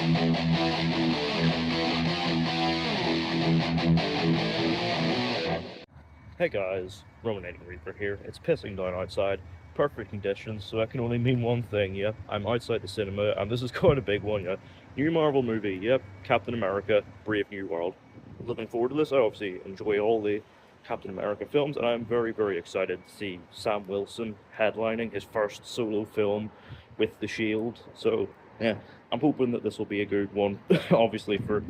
Hey guys, Rominating Reaper here. It's pissing down outside. Perfect conditions, so that can only mean one thing, yep. I'm outside the cinema, and this is quite a big one, yeah. New Marvel movie, yep. Captain America, Brave New World. Looking forward to this. I obviously enjoy all the Captain America films, and I'm very, very excited to see Sam Wilson headlining his first solo film with the Shield. So, yeah, I'm hoping that this will be a good one, obviously for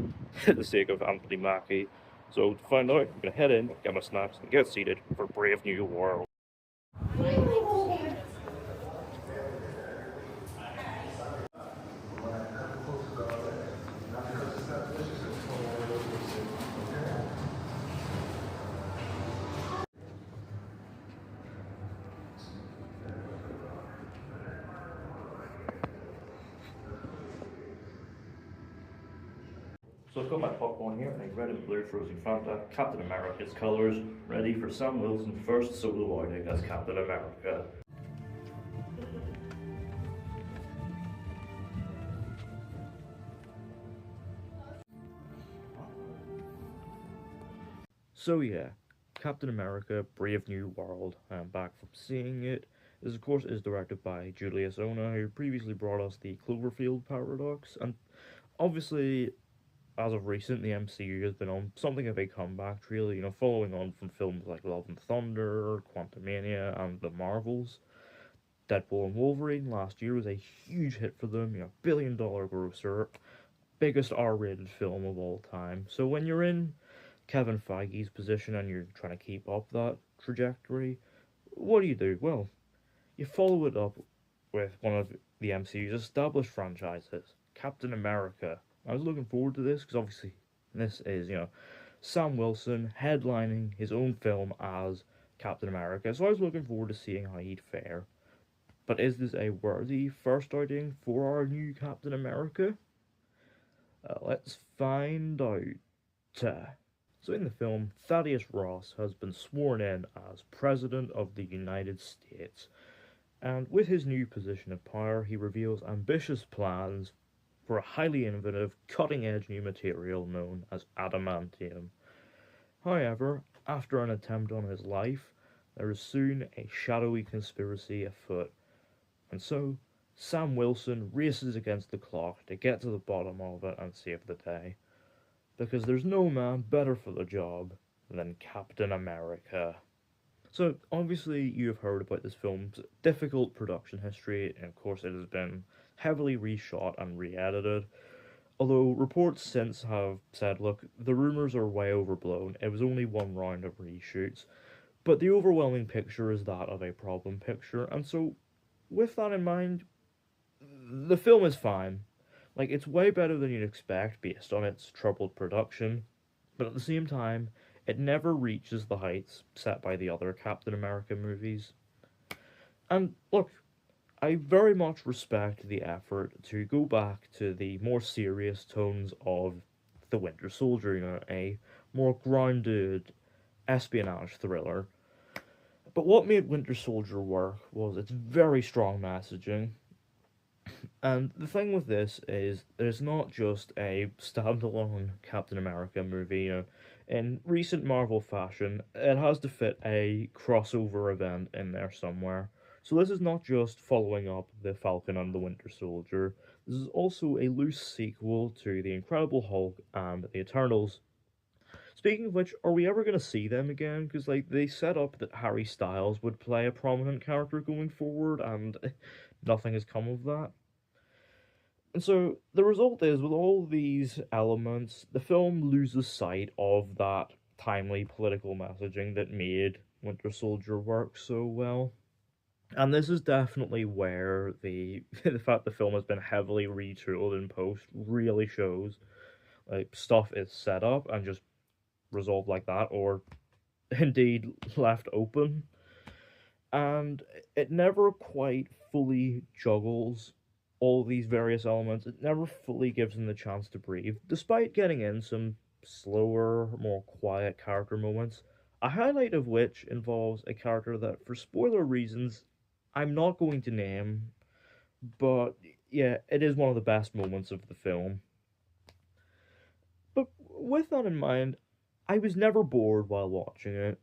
the sake of Anthony Mackie. So to find out, I'm gonna head in, get my snacks, and get seated for Brave New World. So I've got my popcorn here, a red and blue frozen Fanta, Captain America's colours, ready for Sam Wilson's first solo outing as Captain America. So yeah, Captain America, Brave New World. I'm back from seeing it. This, of course, is directed by Julius Ona, who previously brought us the Cloverfield paradox, and obviously, as of recent, the MCU has been on something of a comeback, really, following on from films like Love and Thunder, Quantumania, and The Marvels. Deadpool and Wolverine last year was a huge hit for them, billion-dollar grosser, biggest R-rated film of all time. So when you're in Kevin Feige's position and you're trying to keep up that trajectory, what do? Well, you follow it up with one of the MCU's established franchises, Captain America. I was looking forward to this because obviously this is, Sam Wilson headlining his own film as Captain America. So I was looking forward to seeing how he'd fare. But is this a worthy first outing for our new Captain America? Let's find out. So in the film, Thaddeus Ross has been sworn in as President of the United States. And with his new position of power, he reveals ambitious plans for a highly innovative, cutting-edge new material known as adamantium. However, after an attempt on his life, there is soon a shadowy conspiracy afoot, and so Sam Wilson races against the clock to get to the bottom of it and save the day. Because there's no man better for the job than Captain America. So, obviously, you've heard about this film's difficult production history, and of course, it has been heavily reshot and re edited. Although reports since have said, look, the rumours are way overblown, it was only one round of reshoots. But the overwhelming picture is that of a problem picture, and so, with that in mind, the film is fine. Like, it's way better than you'd expect based on its troubled production, but at the same time, it never reaches the heights set by the other Captain America movies. And look, I very much respect the effort to go back to the more serious tones of The Winter Soldier, a more grounded espionage thriller. But what made Winter Soldier work was its very strong messaging. And the thing with this is, it's not just a standalone Captain America movie. In recent Marvel fashion, it has to fit a crossover event in there somewhere. So this is not just following up The Falcon and the Winter Soldier. This is also a loose sequel to The Incredible Hulk and The Eternals. Speaking of which, are we ever going to see them again? Because they set up that Harry Styles would play a prominent character going forward, and nothing has come of that. And so the result is, with all these elements, the film loses sight of that timely political messaging that made Winter Soldier work so well. And this is definitely where the the fact the film has been heavily retooled in post really shows. Like, stuff is set up and just resolved like that, or indeed left open. And it never quite fully juggles all these various elements. It never fully gives them the chance to breathe, despite getting in some slower, more quiet character moments. A highlight of which involves a character that, for spoiler reasons, I'm not going to name, but yeah, it is one of the best moments of the film. But with that in mind, I was never bored while watching it.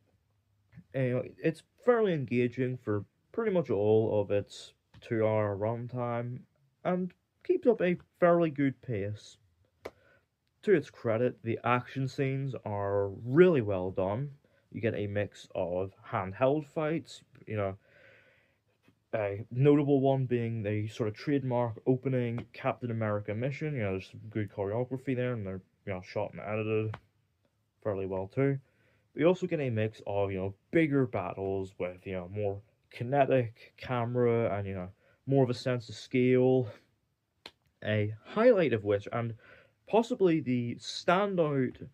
It's fairly engaging for pretty much all of its 2 hour runtime and keeps up a fairly good pace. To its credit, the action scenes are really well done. You get a mix of handheld fights, a notable one being the sort of trademark opening Captain America mission. There's some good choreography there, and they're shot and edited fairly well too. We also get a mix of bigger battles with more kinetic camera and more of a sense of scale. A highlight of which, and possibly the standout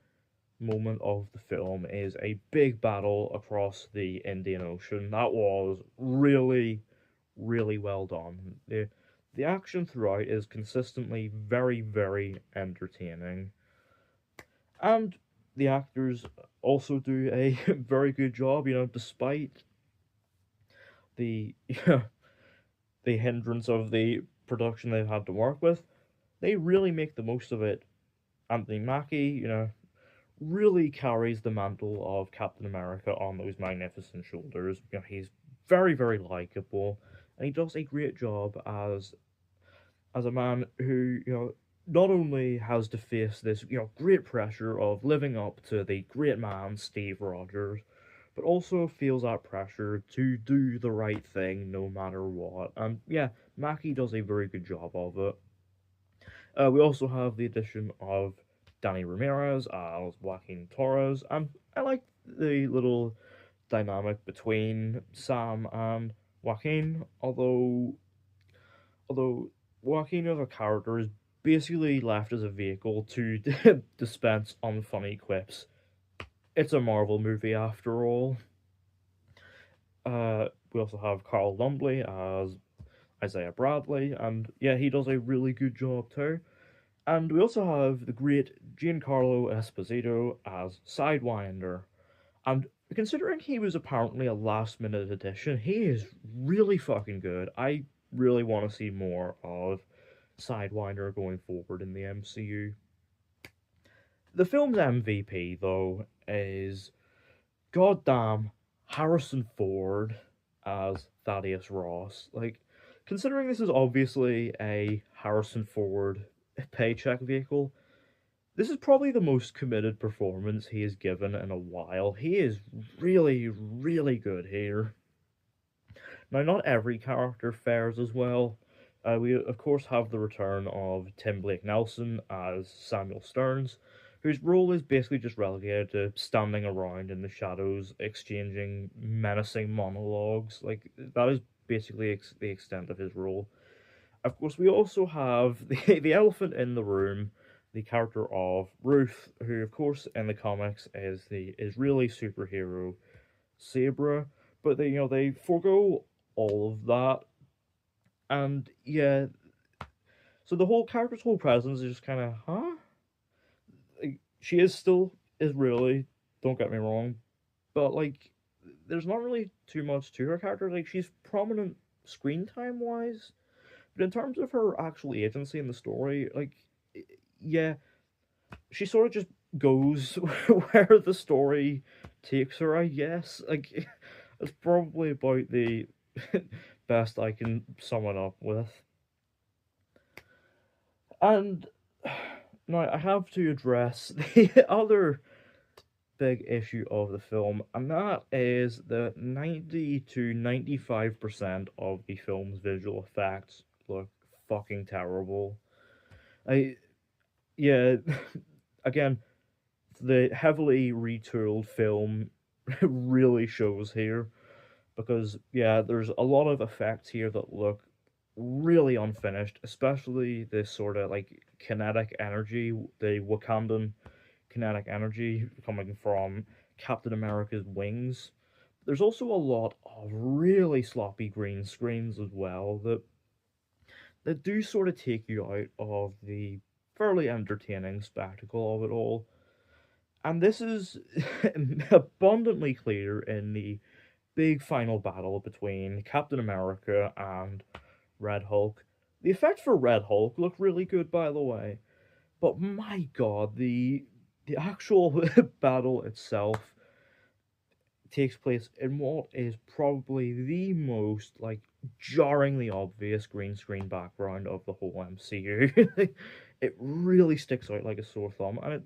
moment of the film, is a big battle across the Indian Ocean. That was really, really well done. The action throughout is consistently very, very entertaining. And the actors also do a very good job, despite the the hindrance of the production they've had to work with. They really make the most of it. Anthony Mackie, really carries the mantle of Captain America on those magnificent shoulders. He's very, very likable, and he does a great job as a man who, not only has to face this, great pressure of living up to the great man Steve Rogers, but also feels that pressure to do the right thing no matter what. And yeah, Mackie does a very good job of it. We also have the addition of Danny Ramirez as Joaquin Torres, and I like the little dynamic between Sam and Joaquin, although Joaquin as a character is basically left as a vehicle to dispense unfunny quips. It's a Marvel movie after all. We also have Carl Lumbly as Isaiah Bradley, and yeah, he does a really good job too. And we also have the great Giancarlo Esposito as Sidewinder. And considering he was apparently a last minute addition, he is really fucking good. I really want to see more of Sidewinder going forward in the MCU. The film's MVP, though, is goddamn Harrison Ford as Thaddeus Ross. Like, considering this is obviously a Harrison Ford paycheck vehicle, this is probably the most committed performance he has given in a while. He is really, really good here. Now, not every character fares as well. We, of course, have the return of Tim Blake Nelson as Samuel Stearns, whose role is basically just relegated to standing around in the shadows, exchanging menacing monologues. Like, that is basically the extent of his role. Of course, we also have the elephant in the room, the character of Ruth, who, of course, in the comics is the Israeli superhero Sabra, but they forego all of that, and yeah, so the whole character's whole presence is just kind of like, she is still Israeli, don't get me wrong, but like there's not really too much to her character. Like, she's prominent screen time wise, but in terms of her actual agency in the story, like, yeah, she sort of just goes where the story takes her, I guess. Like, it's probably about the best I can sum it up with. And now I have to address the other big issue of the film, and that is that 90 to 95% of the film's visual effects look fucking terrible. I yeah, again, the heavily retooled film really shows here, because yeah, there's a lot of effects here that look really unfinished, especially this sort of like kinetic energy, the Wakandan kinetic energy coming from Captain America's wings. There's also a lot of really sloppy green screens as well that do sort of take you out of the fairly entertaining spectacle of it all. And this is abundantly clear in the big final battle between Captain America and Red Hulk. The effects for Red Hulk look really good, by the way, but my god, the actual battle itself takes place in what is probably the most like jarringly obvious green screen background of the whole MCU. It really sticks out like a sore thumb, and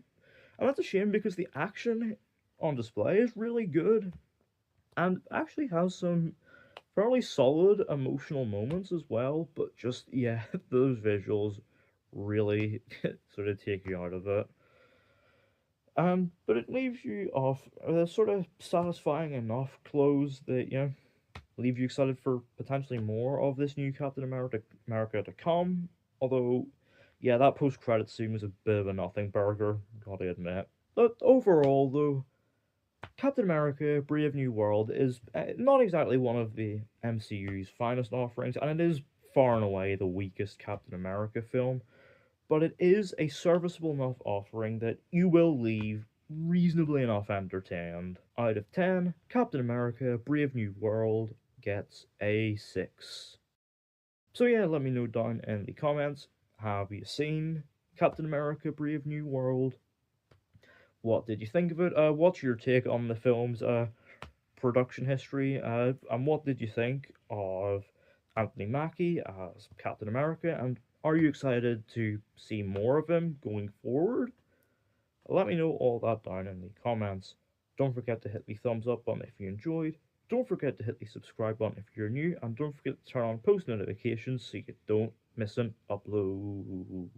that's a shame because the action on display is really good and actually has some fairly solid emotional moments as well. But just yeah, those visuals really sort of take you out of it. But it leaves you off with a sort of satisfying enough close that, leave you excited for potentially more of this new Captain America to come. Although, yeah, that post-credit scene was a bit of a nothing burger, gotta admit. But overall, though, Captain America: Brave New World is not exactly one of the MCU's finest offerings, and it is far and away the weakest Captain America film, but it is a serviceable enough offering that you will leave reasonably enough entertained. Out of 10, Captain America: Brave New World gets a 6. So yeah, let me know down in the comments, have you seen Captain America: Brave New World? What did you think of it? What's your take on the film's production history? And what did you think of Anthony Mackie as Captain America? And are you excited to see more of him going forward? Let me know all that down in the comments. Don't forget to hit the thumbs up button if you enjoyed. Don't forget to hit the subscribe button if you're new. And don't forget to turn on post notifications so you don't miss an upload.